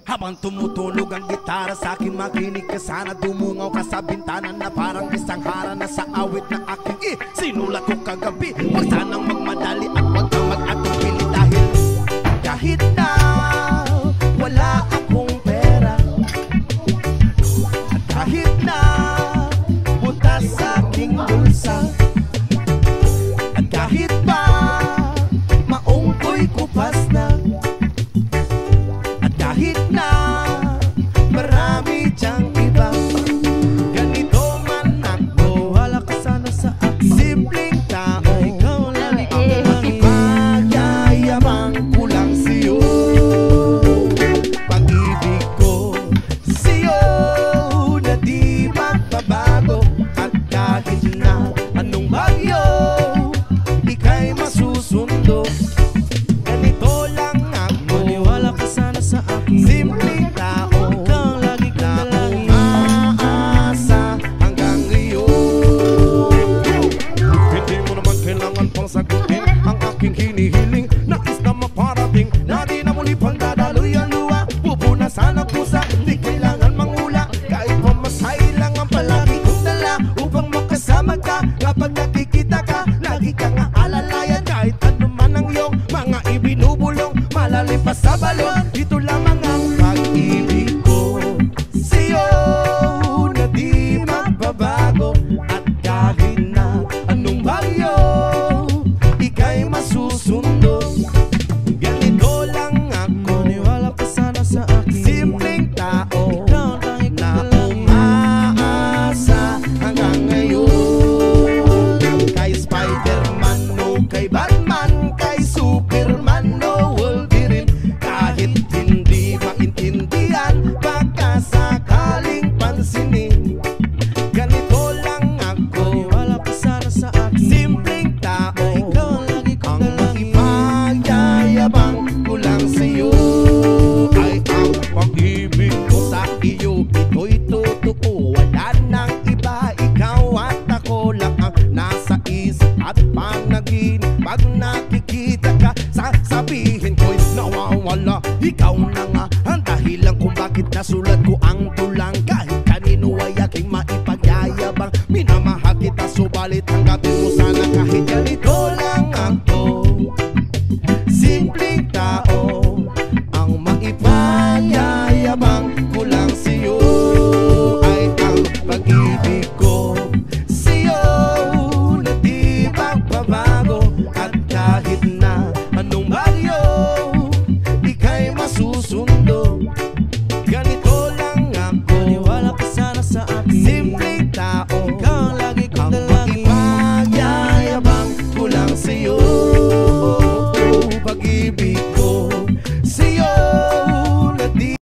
Habang tumutunog ang gitara sa akin, makinig ka sana. Dumungaw ka sa bintana na parang isang hara na sa awit na aking sinulat ko kagabi. Huwag sanang magmadali at huwag kang mag-atubili dahil kahit na wala akong pera, at kahit na butas sa aking bulsa, at kahit pa maong ko'y kupas na, at kahit na marami diyang iba, ganito man ako, wala ka sana sa akin. Simpleng tao, ikaw lang ang makipagyayabang ko lang sa'yo. Pag-ibig ko sa'yo na di magbabago, at kahit na anong bagyo ika'y masusundo. Ganito lang ako, maniwala ka sana sa akin. Simpleng tao, ikaw lagi kang dalangin, umaasa hanggang ngayon. Hindi mo naman kailangan pang sagutin ang aking hinihiling. Nais na maparating na di na muli pang dadaloy ang luha. Pupunasan ang pusa, di kailangan mangula. Kahit pamasahe lang ang palagi kong dala upang makasama ka. Kapag nakikita ka, lagi kang aalalayan. Kahit ano man ang iyong mga ibinubulong, malalim pa sa balon, ito lamang ang pag-ibig ko sa'yo na di magbabago. At kahit na anong bagyo ika'y masusundo. Ganito lang ako, maniwala ka sana sa akin. Simpleng tao, ikaw lang na umaasa hanggang ngayon. Kay Spider-Man o kay Batman, kay Superman o Wolverine, kahit hindi maintindihan, baka sakaling pansinin. Ganito lang ako, maniwala ka sana sa akin. Simpleng tao, ikaw lagi kong dalangin, makipagyayabang ko lang sa'yo. Ay ang pag-ibig ko sa iyo, ito'y totoo, wala nang iba. Ikaw at ako lang ang nasa isip at panaginip. Pag nakikita ka, sasabihin ko'y nawawala. Ikaw na nga ang dahilan kung bakit nasulat ko ang tulang. Kahit kanino ay aking maipagyayabang, minamahal kita subalit tanggapin mo sana kahit ganito lang ako.